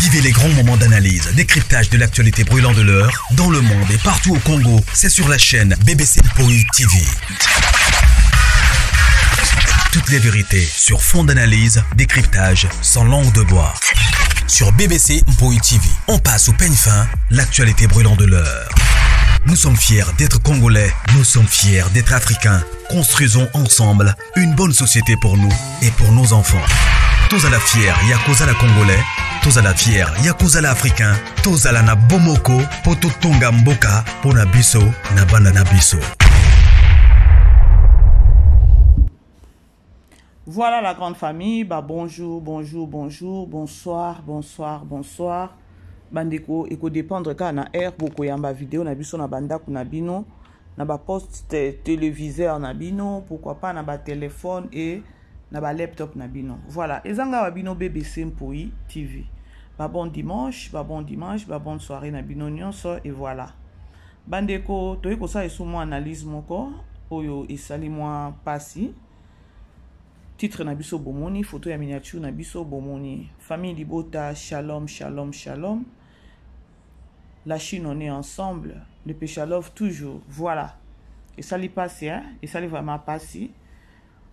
Vivez les grands moments d'analyse, décryptage de l'actualité brûlante de l'heure, dans le monde et partout au Congo. C'est sur la chaîne BBC Mpoï TV. Toutes les vérités sur fond d'analyse, décryptage, sans langue de bois. Sur BBC Mpoï TV, on passe au peigne fin, l'actualité brûlante de l'heure. Nous sommes fiers d'être Congolais, nous sommes fiers d'être Africains. Construisons ensemble une bonne société pour nous et pour nos enfants. Tous à la fière, Yakozala Congolais. Tous à la fière, Yakozala Africain. Tous à la na Bomoko, Poto Tonga Mboka, Pona Biso, na Banda Biso. Voilà la grande famille. Bonjour, bonjour, bonjour, bonsoir, bonsoir, bonsoir. Bandeko, eko dépendre ka na air boko yamba vidéo na biso na banda kuna bino na ba poste téléviseur na bino, pourquoi pas na ba téléphone et na ba laptop na bino. Voilà, ezanga wa bino BBC Mpoï TV. Bon dimanche, bonne soirée na bino nyonso et voilà. Bandeko, toyeko sa esu mo analyse moko oyo esali moi pasi. Titre na biso bomoni, photo ya miniature na biso bomoni. Famille Libota, shalom, shalom, shalom. La Chine, on est ensemble. Le péché love toujours. Voilà. Et ça li passe, hein? Et ça li vraiment passe.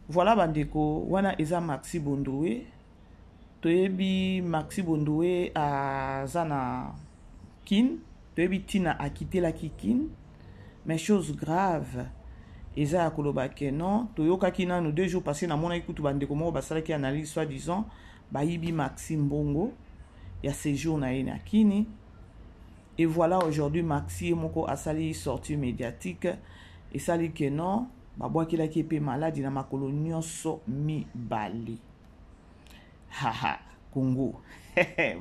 Voilà, bandeko. Wana eza Maxi Bondoué. Toyebi Maxi Bondoué à Zana Kin. Toyebi Tina a quitté la Kikin. Mais chose grave. Eza akoloba ke non. Toyoka kina nous 2 jours passés na mona ikutu bandeko mo basala ki analyse soit disant bayibi Maxi Mbongo. Ya séjour na ina kini. Et voilà, aujourd'hui, Maxi Moko a sali sortie médiatique. Et sali que non, babwa ki la ki epe malade na makolo nyonso mi bali. Haha, Congo.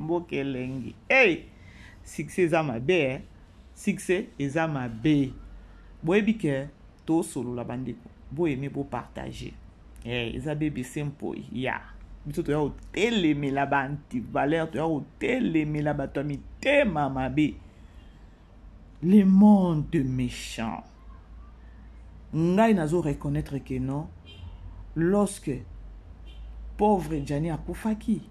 Mboke lengi. Hey! Succès eza mabe, eh? Succès eza mabe. Boyebi ke to solo la bandeko. Bo aimé bo partager. Eh, eza BBC Mpoï. Ya. Biso to ya hoteleme la ba anti-valeur, to ya hoteleme la ba tomi te mamabe. Le monde méchant. Ngai nazo reconnaître que non. Lorsque pauvre Djani a koufaki,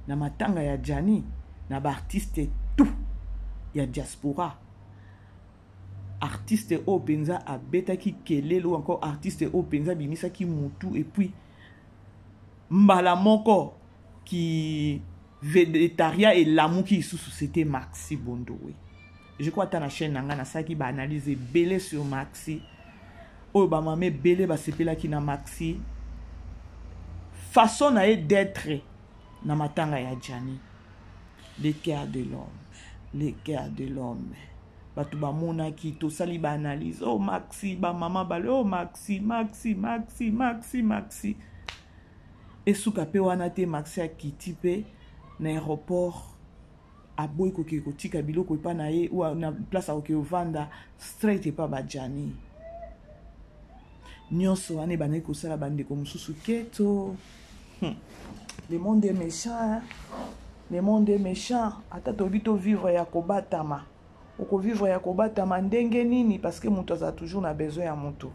na matanga ya Djani, na ba artiste tout, ya diaspora. Artiste au penza a beta ki kelelo, encore artiste au penza bimisa ki mutu, et puis mbala moko qui végétarien et l'amour qui sous c'était Maxi Bondoué. Je crois que la chaîne nanga na saki ba analyser belé sur Maxi. O ba mamé belé ba sepela ki na Maxi. Façon na d'être na matanga ya Djani. Le cœur de l'homme, le cœur de l'homme. Batu ba mona ki to sali ba analyse. Oh Maxi, ba maman ba oh Maxi, Maxi, Maxi, Maxi, Maxi. Et sous capé wana te Maxi a kitipe na aéroport a boy koke kotika biloko pa na ye ou na place a oke vanda straight pa ba Djani. Nyonso ane bana ko sala bande ko mususu keto. Le monde est méchant. Hein? Le monde est méchant. Ata to bito vivre ya kobatama. Oko vivre ya kobatama ndenge nini parce que muto a toujours na besoin ya muto.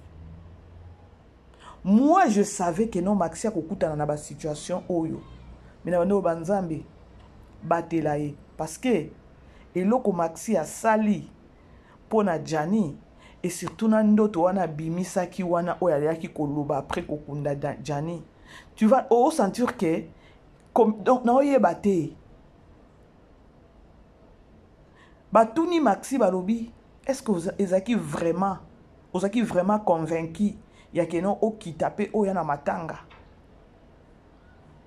Moi, je savais que non Maxi a kokuta na ba situation oyo. Mais na bando banzambe batelaye parce que eloko Maxi a sali pona Djani et surtout na ndoto wana bimisaki wana oya yaki koloba après kokunda Djani. Tu vas sentir que comme donc na oyeba te. Batuni Maxi balobi, est-ce que vous ezaki vraiment convaincu ya que non o kitape oya na matanga.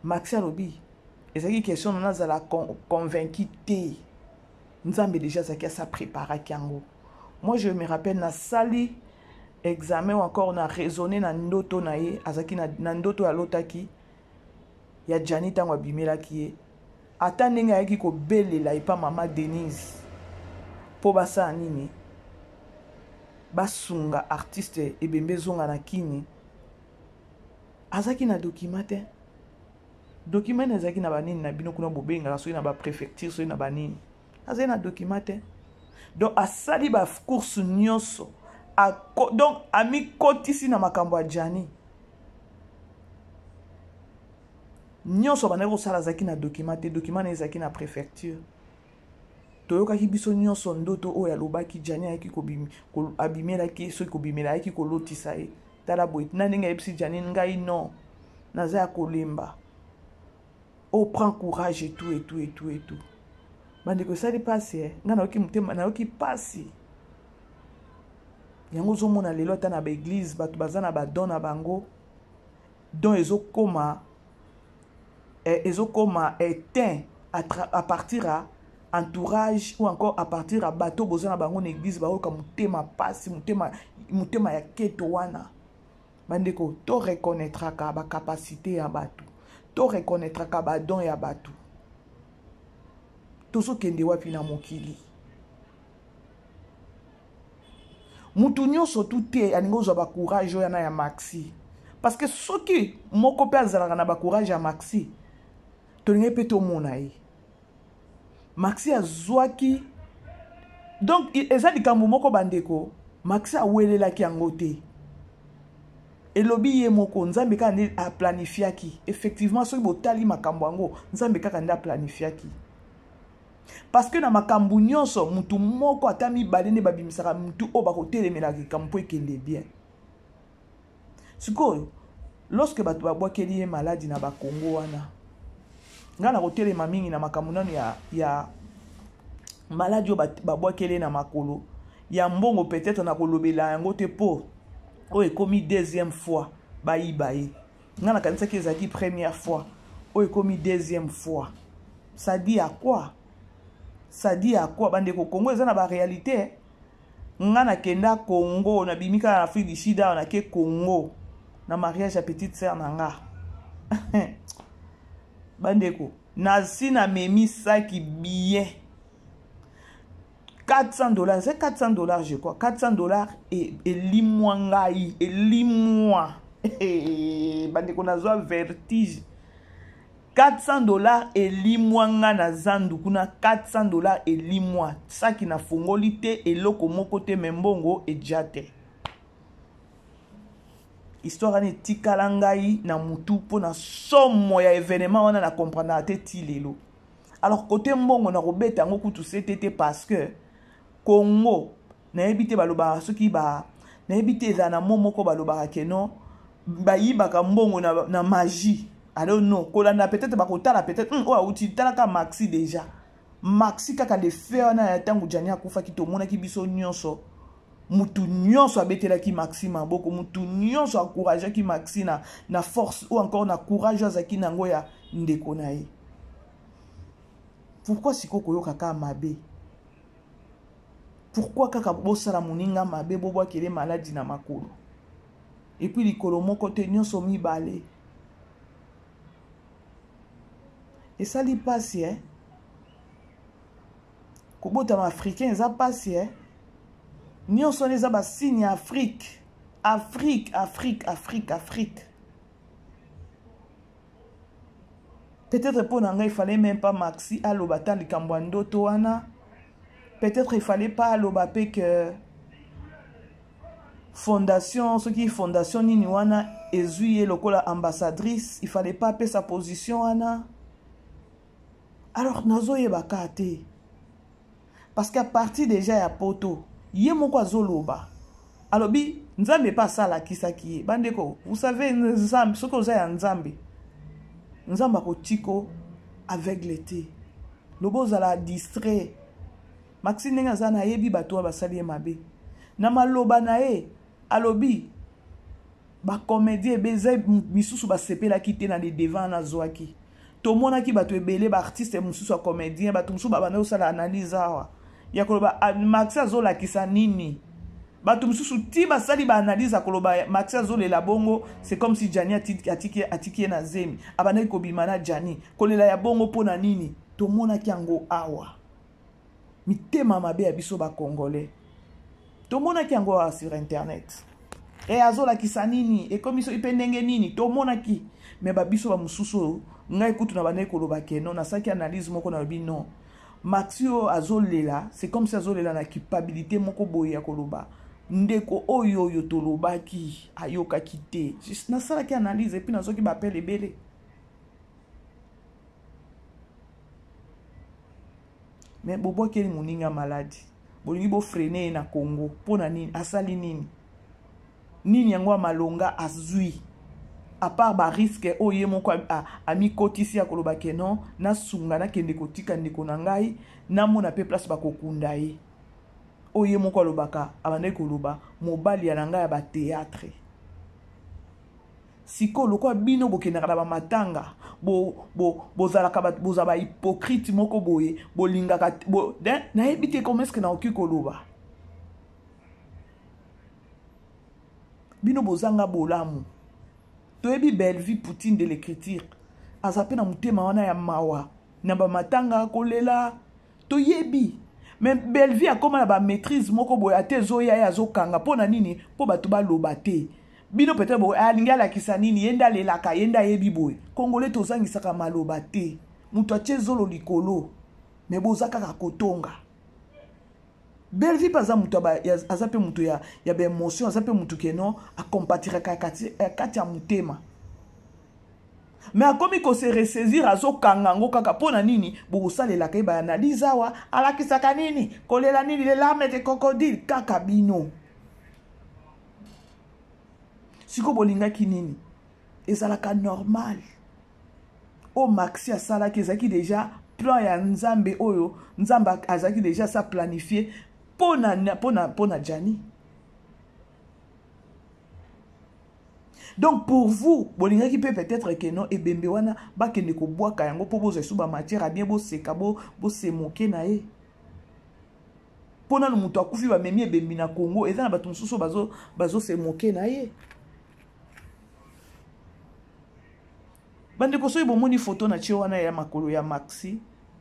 Maxi alobi ezaki question na za la convaincu te. Nzambe déjà zaki sa préparer kiango. Moi je me rappelle na sali examen ou encore na raisonner na ndoto na ye azaki na ndoto ya lotaki ya Djani tango abimela ki ata ndenge ayaki ko belela epa mama Denise po basa nini basunga artiste ebembe zonga na kini azaki na documentaire azaki na banini na bino kuna bobenga soki na ba préfecture soki na banini azaki na documentaire donc asali ba course nyonso donc ami kotisi na makambo ya Djani nyonso bandaki kosala zaki na document te document na ezaki na préfecture toyokaki biso nyonso ndoto oyo alobaki Jani ayaki abimelaki soki kobimela ayaki kolotisa ye tala boye na ndenge ayebisi Jani ngai non naza ya kolemba oh prends courage et tout bandeko esali pasi ngai nayoki motema nayoki pasi yango ozomona lelo ata na baeglise bato baza na badon na bango don ezokoma éteint à partir à entourage ou encore à partir à bateau boza na bango na église baoka motema pasi motema ya keto wana bandeko to reconnaîtra ka ba capacité ya bato to reconnaîtra ka ba don ya bato tozo kende wapi na mokili mutu nyonso tout aningo zo ba courage yana ya maxi parce que soki moko pe azalaka na ba courage ya maxi tolingi pe tomona ye maxi azwaki donc eza likambo moko bandeko maxi awelelaki yango te elobi ye moko nzambe kaka nde aplanifiaki effectivement soki botali makambo yango nzambe kaka nde aplanifiaki parce que na makambo nyonso mutu moko ata mibale nde babimisaka mutu oyo bakotelemela likambo mpo ekende bien sikoyo lorsque bato babwakeli ye maladi na bakongo wana nga na kotelema mingi na makambo nano ya maladi oyo babwakeli na makolo ya mbongo peut-être na kolobela yango te po oyo ekomi deuxième fois bayiba ye nga nakanisaki ezalaki première fois oyo ekomi deuxième fois ça dit à quoi bandeko Congo eza na baréalité nga nakenda Congo nabimi kaka na Afrique du Sud awa nake Congo na mariage ya petite sœur na nga bandeko nasi na memi saki bien $400 c'est $400 je crois $400 et elimwa ngai elimwa bandeko nazwa vertige $400 elimwa nga na zandu kuna $400 elimwa saki na fongoli te eloko moko te membongo ejate histoire ni tikala ngai na mutu pona somo ya événement wana na comprendre te ti lelo alors côté mbongo na robeta ngo kutu c'était parce que Congo na ebité baloba soki ba na ebité za na momoko baloba keno bayibaka mbongo na magie alors non kolanda peut-être bakotala peut-être oh uti talaka maxi déjà maxi kaka le faire na tangu Jani akufa ki tomona ki biso nyonso mutu nyonso abetelaki maxi maboko mutu nyonso encourageaki maxi na force ou encore na courage azaki nango ya ndeko na ye pourquoi sikoko yoka ka mabe pourquoi kaka bosala moninga mabe bobo akele maladi na makolo et puis likolo moko te nyonso mibale et ça li passe kobota ma africain eza passe nyonso neza ba signe Afrique peut-être pour nanga il fallait même pas maxi aloba ta likambo ndoto wana peut-être il fallait pas aloba pe que fondation ce qui fondation nini wana ezuye lokola ambassadrice il fallait pas pe sa position wana alors nazo yebaka te parce qu'à partir déjà ya poto ye moko azoloba alobi nzambe pas sala kisaki bandeko vous savez nzambe ce que ya nzambe nzamba kotiko aveugle te lobo zala distrait Maxime nenga zana yebi bato basali ye mabe na maloba na ye alobi ba comédie beze misusu ba sepela kite na les devant na zoaki to mona ki bato ebele ba artiste misusu a comédien bato misusu ba bana osala analyse awa ya koloba Maxime azola kisa nini bato misusu ti basali ba analyse akoloba Maxime azolela bongo c'est comme si Jani atiki na zemi abana ko bimana Jani kolela ya bongo pona nini to mona ki yango awa mitema mabe ya biso ba congolais to mona ki yango sur internet e azola kisa nini e comme so ipendenge nini to mona ki me ba biso ba mususu ngai kutu na bana koloba keno na saki analyse moko na bi non Maxio azolela c'est comme si azolela na culpabilité moko boya koloba ndeko oyo yo tolobaki ayoka kite na sala ki analyse et puis nazoki ba appel ebele mais bobo keli moninga maladi bolingi bo freiner na Congo pona nini asali nini yango malonga azui à part ba risque oye moko ami kotisi ya koloba ke non na sunga na kende kotika ndeko na ngai na mona pe place ba kokunda ye oye moko alobaka abande koloba mobali ya nanga ya ba théâtre siko loko bino bokendaka na ba matanga bozalaka bozaba hypocrite moko boye bolingaka na ebite comment est-ce que na oki koloba bino bozanga bolamu toyebi belle vie Poutine de l'écriture azape na mutema wana ya mawa na ba matanga kolela toyebi mais belle vie akoma na ba maîtrise moko boye ate zoya ya zokanga pona nini po bato baloba te bino peut-être boye alinga la kisanini yenda lelaka yenda yebi boye Congolais tozangisaka maloba te muto atie zolo likolo mais bozaka ka kotonga belle vie paza muto azape muto ya ba émotion azape muto keno a compatira kati ya mutema mais akomi ko se ressaisir azokanga ngo kaka pona nini bosalela ka ba analyse awa alakisaka nini kolela nini les larmes de crocodile kaka bino siko bolingaki nini ezalaka normal o maxi asalaki ezaki déjà plan ya nzambe oyo nzambe azaki déjà ça planifié pona Jani. Donc pour vous, bolingaki peut-être que non ebembe wana bakende ko boaka yango po bozo suba matière à bien bo seka bo se moquer na ye. Pona no muto akufi ba memi ebembi na Congo eza na bato mususu bazo se moquer na ye. Bande ko so bomoni photo na chi wana ya makolo ya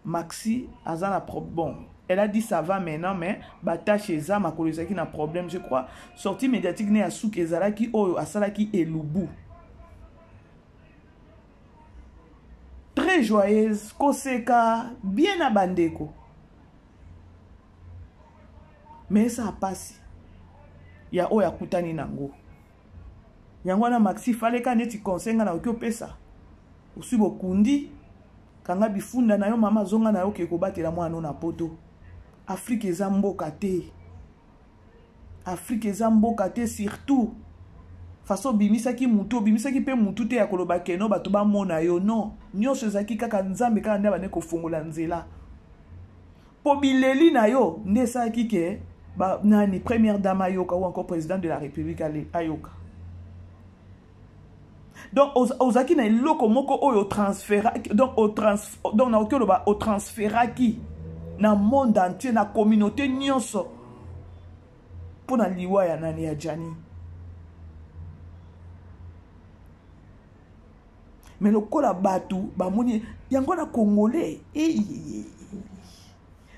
Maxi azana problème. Bon, elle a dit ça va maintenant, mais bata chez za makolo zaki na problème, je crois. Sortie médiatique ne asu kezalaki oyo asalaki elubu. Très joyeuse, koseka, bien abandeko. Mais ça a passé. Ya oya kutani nango. Yango na Maxi fallait ka neti konsenga na okyo pesa. Usi bokundi kanga bifunda na yo mama zonga na yo ke kobatela mwana na poto. Afrique eza mboka te. Afrique eza mboka te surtout. Faso bimisaki pe mutu te ya koloba keno bato ba mona yo non. Nyonso ezaki kaka nzambe kaka nda bane ko fongola nzela. Po bileli na yo ndesa kike ba nani première dame ayoka ou encore président de la République ayoka. Donc ozaki na eloko moko oyo transféra donc na okelo ba o transféraki na monde entier na communauté nyonso pona liwa ya nani ya Jani. Mais lokola batu ba moni yango na Congolais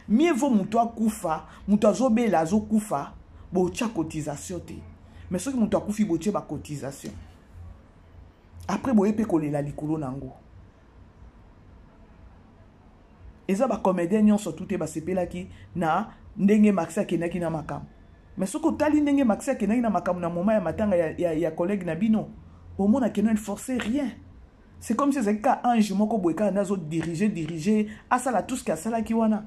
mieux vaut muto akufa muto azobela azokufa bo tia cotisation te mais soki muto akufi bo tia ba cotisation. Après boye pe kolela likolo nango. Eza ba comédien nyonso tout e ba sepelaki na ndenge Maxi akenaki na makamu. Mais soko tali ndenge Maxi akenaki na makamu na moment ya matanga ya collègue na bino, au moins na ne forcer rien. C'est comme si c'est ka ange moko boyeka nazo diriger asala tout ce que asala ki wana.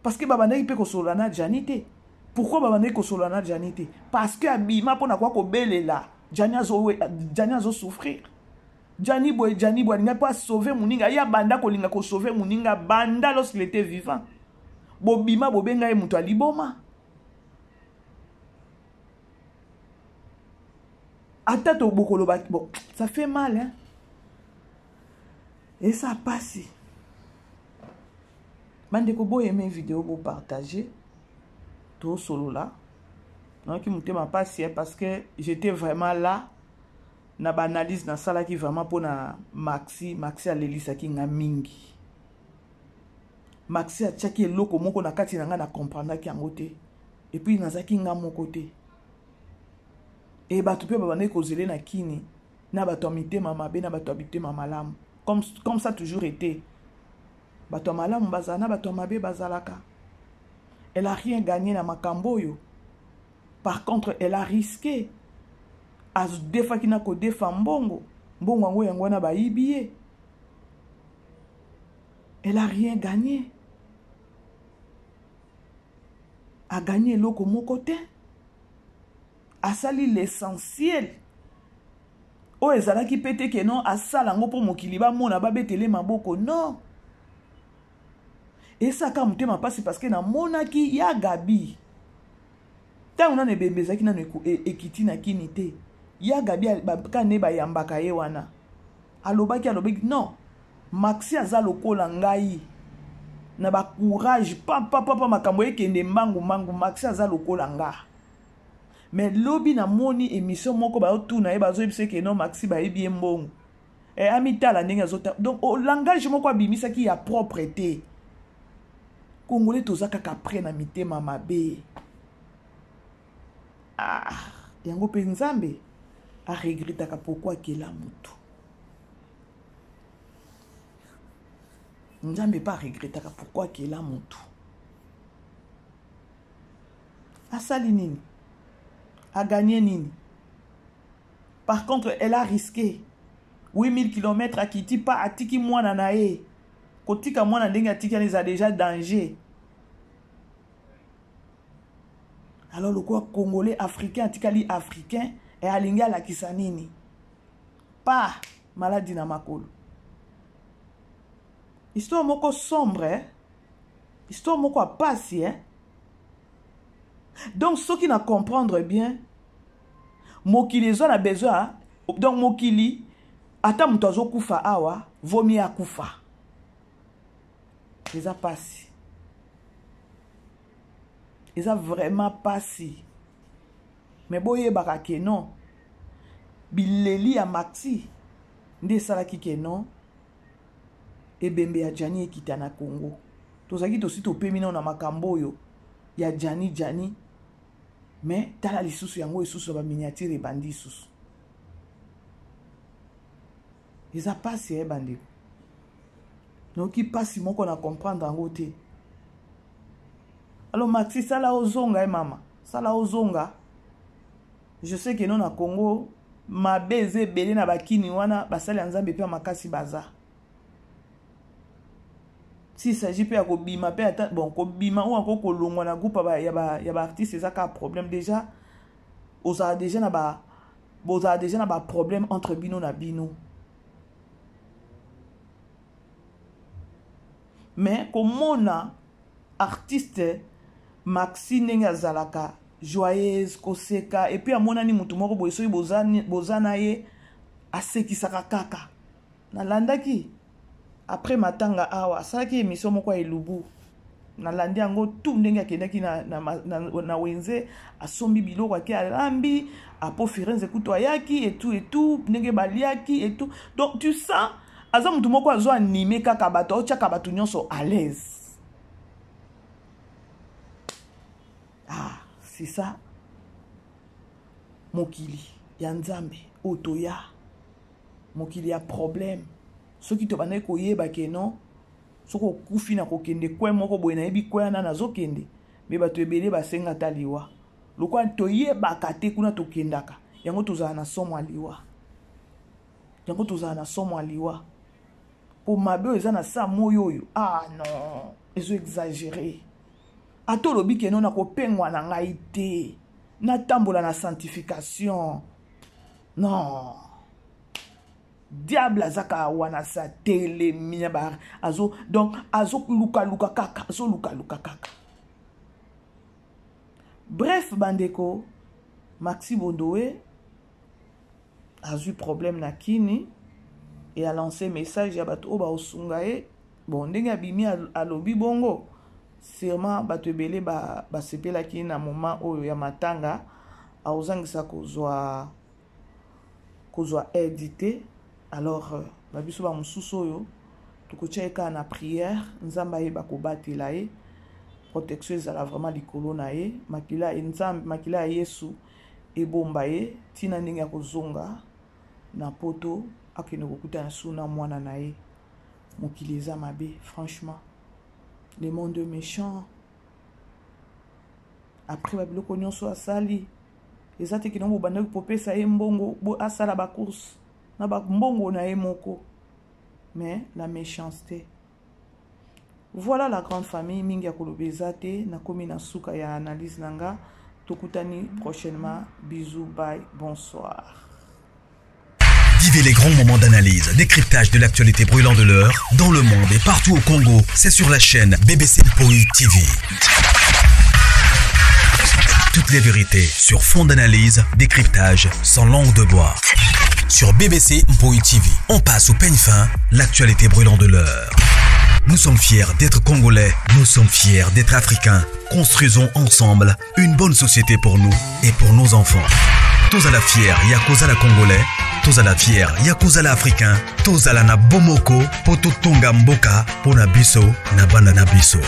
Parce que babandaki pe ko solana janité. Pourquoi babandaki ko solana janité? Parce que abima pona kwa ko belela. Jani azo souffrir. Jani boy n'a pas sauvé Mouninga. Ya banda kolinga ko sauver Mouninga banda lorsqu'il était vivant. Bobima bobenga e muto aliboma. Atato bokolo ba bon, ça fait mal hein. Et ça passe. Bande ko boye mes vidéos pour partager. Tout solo là. Donc il m'a passé parce que j'étais vraiment là. Na banalise na sala qui vraiment pour na Maxi a lelisa ki nga mingi. Maxi a tchaki loko moko na kati na nga na comprendre ki angote. Et puis nazaki nga moko te. Et batu pe babane ko zele na kini na batu mitema mabe na batu mitema malamu. Comme ça toujours été. Batu malamu bazana batu mabe bazalaka. Elle a rien gagné na makamboyo. Par contre, elle a risqué. As defa kina ko defa mbongo. Mbongo yango yango na bayibiye. Elle a rien gagné. a gagné l'oko mon côté. A sali l'essentiel. O ezala ki pete ke non a salango po mokili ba mona ba betele maboko non. Et ça ka mutema pasi parce que na mona ki ya Gabi. Ta una ne bembeza ki na ekiti na kinite. Ya Gabi ka ne ba yambaka ye wana. Alobaki non. Maxi aza lokola ngai. Na ba courage papa makambo ekende mbangu Maxi aza lokola nga. Mais lobi na moni émission moko ba otuna e bazo ebise ke non Maxi ba ebi mbongo. E amitala ndenge azota. Donc o langage moko abimisa ki ya propreté. Congolais tozaka ka prena mitema mabe. Ah, yango pe nzambe a regretta ka pourquoi kela mutu. Nzambe pas regretta ka pourquoi kela mutu. Asali nini? A gagné nini? Par contre, elle a risqué 8000 km à Kiti, pas à Tiki Mwana nae. Kotika Mwana ndenge Tiki a déjà danger. Alors le quoi congolais africain, Tikali africain, et alinga la kisanini. Pas maladie na makolo. Histoire moko sombre, hein? Histoire moko passi, hein? Donc, ceux qui ne comprendre bien, mokili zo na besoin, donc mokili, ata mutazo kufa awa, vomi a kufa. Ils a passé. Ils a vraiment passé. Mais boye barake non. Bileli a Maxi. Nde salaki ke non. E bembe ya Jani ekita na Congo. Tozaki tosi to pemina na makambo yo. Ya Jani. Mais tala lisusu yango isusu ba miniature bandi isusu. Ils a passé bandi. Donc qui passe moko na comprendre en côté. Alors Maxi sala ozonga mama. Sala ozonga. Je sais que non na Congo ma beze belé na bakini wana basali nzambe pe makasi baza. Si s'agit pas ko bima pe bon ko bima ou encore ko longwa na groupe ya ba artiste ça ka problème déjà. Oza déjà na ba problème entre bino na bino. Mais comme on a artiste Maxi Nenga Zalaka joyeuse koseka et puis amona ni mutu moko boyeso bozana ye asekisaka kaka na landaki après matanga awa saki émission moko elubu na landi yango tout ndenge akendaki na wenze asombi biloko aki alambi apo firenze kuto ayaki et tout ndenge baliaki et tout donc tu sens aza mutu moko azo animé kaka bato ochaka bato nyonso à l'aise. Ah, c'est ça. Mokili, ya nzambe, otoya. Mokili ya problème. Ce qui te bana ko yeba ke non, soko kufi na ko kende kwe moko boye na yebi kwe na nazo kende. Me bato ebele basenga taliwa. Lokwa to yeba kate kuna to kendaka. Yango tozana na somo aliwa. Yango tozana na somo aliwa. Pour mabe eza na sa moyo yo. Ah non, ezo exagéré. Ato lobi ke non na ko pengwa na ngai te. Na tambola na sanctification. Non. Diable azaka wana sa tele minyabar azo donc azo luka kaka azo luka kaka. Bref bandeko Maxi Bondowe a eu problème na kini et a lancé message ya bato oba osungae bon ndenge abimi a lobi bongo sûrement bato ebele ba sepela kini na moment oyo ya matanga a ozangisa kozwa édité. Alors babiso ba mususu oyo tukocheka na prière nzamba yeba ko batela ye protection ezala vraiment likolo na ye makila nzambe makila ya Yesu ebomba ye tina ndenge ya kozonga na poto akene kokuta na suna mwana na ye mokili eza mabe franchement le monde méchant après babiloko nyonso asali eza te kino bobanda kopesa ye mbongo bo asala ba course na ba mbongo na ye moko mais la méchanceté Voilà la grande famille mingi ya kolobeza te na komi na suka ya analyse nanga tokutani prochainement. Bisous, bye, bonsoir. Vivez les grands moments d'analyse, décryptage de l'actualité brûlante de l'heure, dans le monde et partout au Congo. C'est sur la chaîne BBC Mpoï TV. Toutes les vérités sur fond d'analyse, décryptage sans langue de bois. Sur BBC Mpoï TV, on passe au peigne fin, l'actualité brûlante de l'heure. Nous sommes fiers d'être Congolais, nous sommes fiers d'être Africains. Construisons ensemble une bonne société pour nous et pour nos enfants. Tous à la fière, Yakozala Congolais. Tous à la fière, Yakozala Africain. Tous à la na bomoko, poto tonga mboka, pona biso, na banda na biso.